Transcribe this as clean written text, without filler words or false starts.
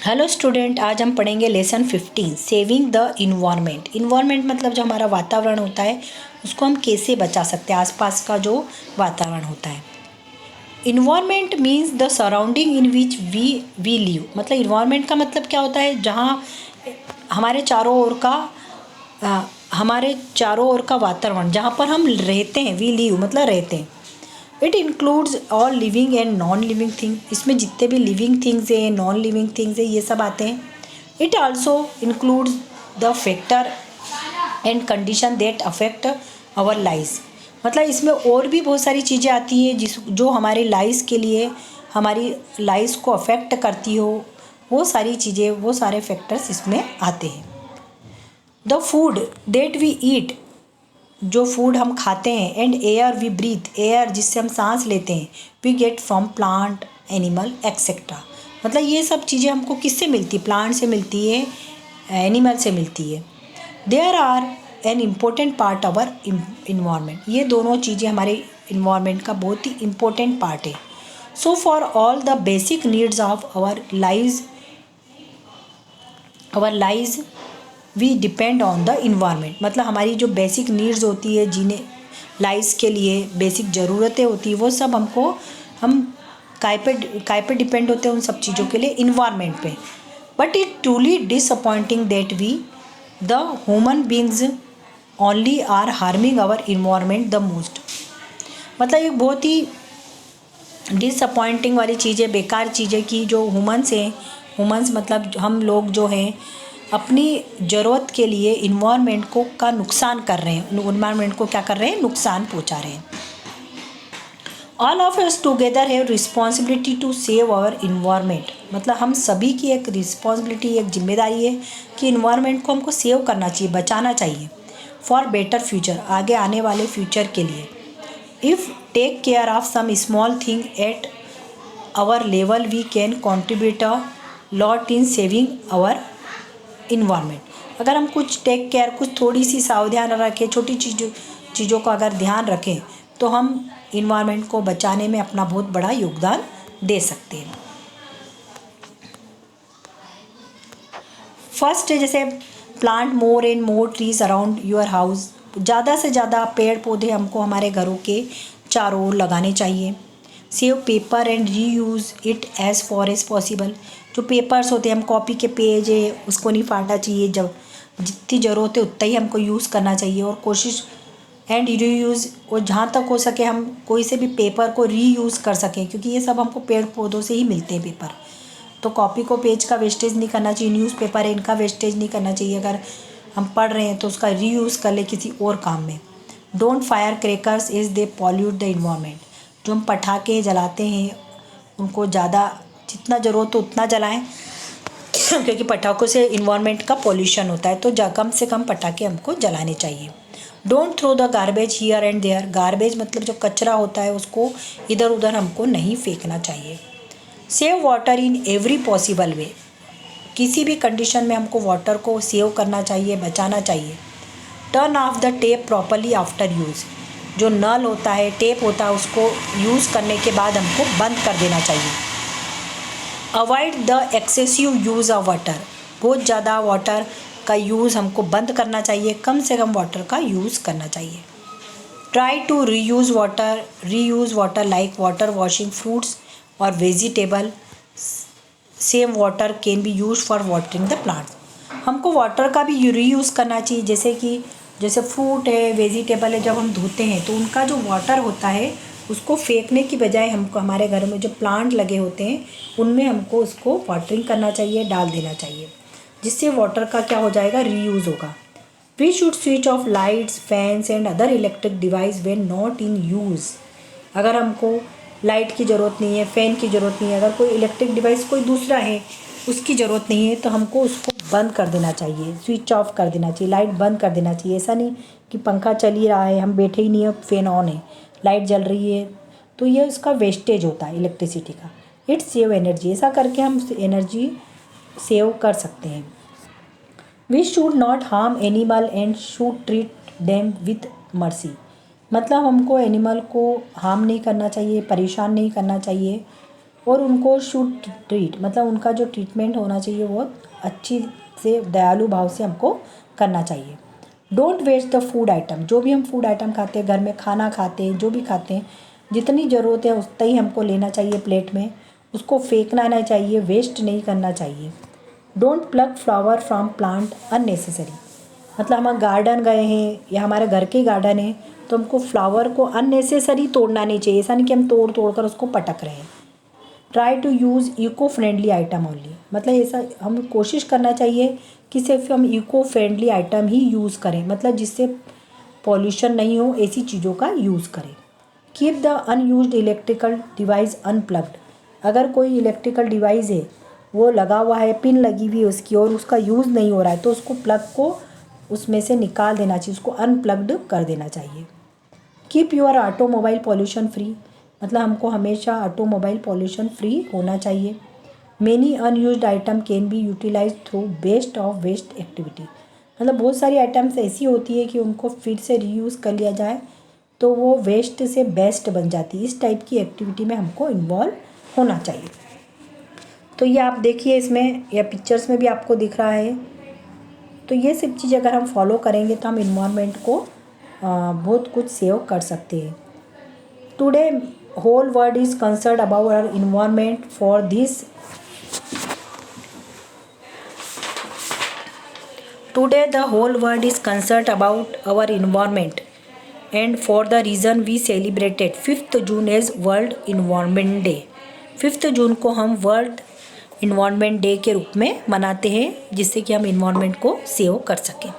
Hello student, आज हम पढ़ेंगे lesson 15 saving the environment. Environment मतलब जो हमारा वातावरण होता है उसको हम कैसे बचा सकते हैं, आसपास का जो वातावरण होता है। Environment means the surrounding in which we live. मतलब इन्वायरमेंट का मतलब क्या होता है, जहाँ हमारे चारों ओर का वातावरण, जहाँ पर हम रहते हैं। वी लिव मतलब रहते हैं। It includes all living and non living thing. इसमें जितने भी लिविंग थिंग्स हैं, नॉन लिविंग थिंग्स हैं, ये सब आते हैं। It also includes the factor and condition that affect our life. मतलब इसमें और भी बहुत सारी चीज़ें आती हैं जो हमारे लाइफ के लिए, हमारी लाइफ को अफेक्ट करती हो। वो सारी चीज़ें, वो सारे फैक्टर्स इसमें आते हैं। The food that we eat, जो फूड हम खाते हैं, and air we breathe, air जिससे हम सांस लेते हैं, we get from plant, animal etcetera. मतलब ये सब चीज़ें हमको किससे मिलती है? प्लांट से मिलती है, एनिमल से मिलती है। There are an important part our environment. ये दोनों चीज़ें हमारे इन्वायरमेंट का बहुत ही इम्पोर्टेंट पार्ट है। So for all the basic needs of our lives we depend on the environment. मतलब हमारी जो बेसिक नीड्स होती है, जिन्हें लाइफ के लिए बेसिक ज़रूरतें होती है, वो सब हम काय पे डिपेंड होते हैं उन सब चीज़ों के लिए? इन्वायरमेंट पे। But it truly disappointing that we the human beings only are harming our environment the most. मतलब एक बहुत ही डिसअपॉइंटिंग वाली चीज़ है, बेकार चीज़ है कि जो ह्यूमंस मतलब हम लोग जो हैं, अपनी ज़रूरत के लिए इन्वायरमेंट को का नुकसान कर रहे हैं। इन्वायरमेंट को क्या कर रहे हैं? नुकसान पहुंचा रहे हैं। All of us together have responsibility to save our environment. मतलब हम सभी की एक रिस्पॉन्सिबिलिटी, एक जिम्मेदारी है कि इन्वायरमेंट को हमको सेव करना चाहिए, बचाना चाहिए। फॉर बेटर फ्यूचर, आगे आने वाले फ्यूचर के लिए। If take care of some small thing at our level, we can contribute a lot in saving our environment. अगर हम कुछ टेक केयर, कुछ थोड़ी सी सावधान रखें, छोटी चीज़ों का अगर ध्यान रखें, तो हम इन्वायरमेंट को बचाने में अपना बहुत बड़ा योगदान दे सकते हैं। फर्स्ट है जैसे plant more and more trees around your house. ज़्यादा से ज़्यादा पेड़ पौधे हमको हमारे घरों के चारों ओर लगाने चाहिए। Save paper and reuse it as far as possible. जो पेपर्स होते हैं, हम कॉपी के पेज है, उसको नहीं फाड़ना चाहिए। जब जितनी ज़रूरत है उतना ही हमको यूज़ करना चाहिए। और कोशिश एंड री यूज़, और जहाँ तक हो सके हम कोई से भी पेपर को री यूज़ कर सकें, क्योंकि ये सब हमको पेड़ पौधों से ही मिलते हैं पेपर। तो कॉपी को, पेज का वेस्टेज नहीं करना चाहिए। न्यूज़पेपर है, इनका वेस्टेज नहीं करना चाहिए। अगर हम पढ़ रहे हैं तो उसका री यूज़ कर ले किसी और काम में। Don't fire crackers is they pollute the environment. जो हम पटाखे जलाते हैं उनको ज़्यादा, जितना ज़रूरत हो उतना जलाएं क्योंकि पटाखों से इन्वायरमेंट का पॉल्यूशन होता है। तो कम से कम पटाखे हमको जलाने चाहिए। Don't throw the garbage here and there. Garbage मतलब जो कचरा होता है उसको इधर उधर हमको नहीं फेंकना चाहिए। Save water in every possible way. किसी भी कंडीशन में हमको वाटर को सेव करना चाहिए, बचाना चाहिए। Turn off the tape properly after use. जो नल होता है, टेप होता है, उसको यूज़ करने के बाद हमको बंद कर देना चाहिए। Avoid the excessive use of water. बहुत ज़्यादा वाटर का यूज़ हमको बंद करना चाहिए, कम से कम वाटर का यूज़ करना चाहिए। Try to reuse water like water washing fruits और vegetable. Same water can be use for watering the plants. हमको वाटर का भी रीयूज़ करना चाहिए। जैसे फ्रूट है, वेजिटेबल है, जब हम धोते हैं तो उनका जो वाटर होता है उसको फेंकने की बजाय हमको हमारे घर में जो प्लांट लगे होते हैं उनमें हमको उसको वाटरिंग करना चाहिए, डाल देना चाहिए, जिससे वाटर का क्या हो जाएगा? रीयूज़ होगा। We should switch off lights, fans and other electric device when not in use. अगर हमको लाइट की ज़रूरत नहीं है, फ़ैन की ज़रूरत नहीं है, अगर कोई इलेक्ट्रिक डिवाइस कोई दूसरा है उसकी ज़रूरत नहीं है, तो हमको उसको बंद कर देना चाहिए, स्विच ऑफ कर देना चाहिए, लाइट बंद कर देना चाहिए। ऐसा नहीं कि पंखा चल ही रहा है, हम बैठे ही नहीं है, फ़ैन ऑन है, लाइट जल रही है, तो ये उसका वेस्टेज होता है इलेक्ट्रिसिटी का। It save energy. ऐसा करके हम एनर्जी सेव कर सकते हैं। We should not harm animal and should treat them with mercy. मतलब हमको एनिमल को हार्म नहीं करना चाहिए, परेशान नहीं करना चाहिए, और उनको शुड ट्रीट मतलब उनका जो ट्रीटमेंट होना चाहिए वो अच्छी से दयालु भाव से हमको करना चाहिए। Don't waste the food item, जो भी हम फूड आइटम खाते हैं, घर में खाना खाते हैं, जो भी खाते हैं, जितनी ज़रूरत है उतना ही हमको लेना चाहिए प्लेट में, उसको फेंकना नहीं चाहिए, वेस्ट नहीं करना चाहिए। Don't pluck flower from plant unnecessary, मतलब हम गार्डन गए हैं या हमारे घर के गार्डन है तो हमको फ्लावर को अननेसेसरी तोड़ना नहीं चाहिए, ऐसा नहीं कि हम तोड़ तोड़ कर उसको पटक रहे हैं। Try to use eco friendly item only, मतलब ऐसा हम कोशिश करना चाहिए कि सिर्फ हम इको फ्रेंडली आइटम ही यूज़ करें, मतलब जिससे पॉल्यूशन नहीं हो ऐसी चीज़ों का यूज़ करें। Keep the unused electrical device unplugged, अगर कोई इलेक्ट्रिकल डिवाइस है वो लगा हुआ है, पिन लगी हुई है उसकी और उसका यूज़ नहीं हो रहा है तो उसको प्लग को उसमें से निकाल देना चाहिए, उसको अनप्लग्ड कर देना चाहिए। Keep your automobile pollution free, मतलब हमको हमेशा ऑटोमोबाइल पॉल्यूशन फ्री होना चाहिए। Many unused item can be utilise through best of waste activity, मतलब बहुत सारी आइटम्स ऐसी होती है कि उनको फिर से रीयूज़ कर लिया जाए तो वो वेस्ट से बेस्ट बन जाती है। इस टाइप की एक्टिविटी में हमको इन्वॉल्व होना चाहिए। तो ये आप देखिए इसमें या पिक्चर्स में भी आपको दिख रहा है, तो ये सब चीज़ अगर हम फॉलो करेंगे तो हम इन्वायरमेंट को बहुत कुछ सेव कर सकते हैं। Today whole world is concern about our environment for this Today the whole world is concerned about our environment and for the reason we celebrated 5th June as World Environment Day। 5th जून को हम world environment day के रूप में मनाते हैं जिससे कि हम इन्वायरमेंट को सेव कर सकें।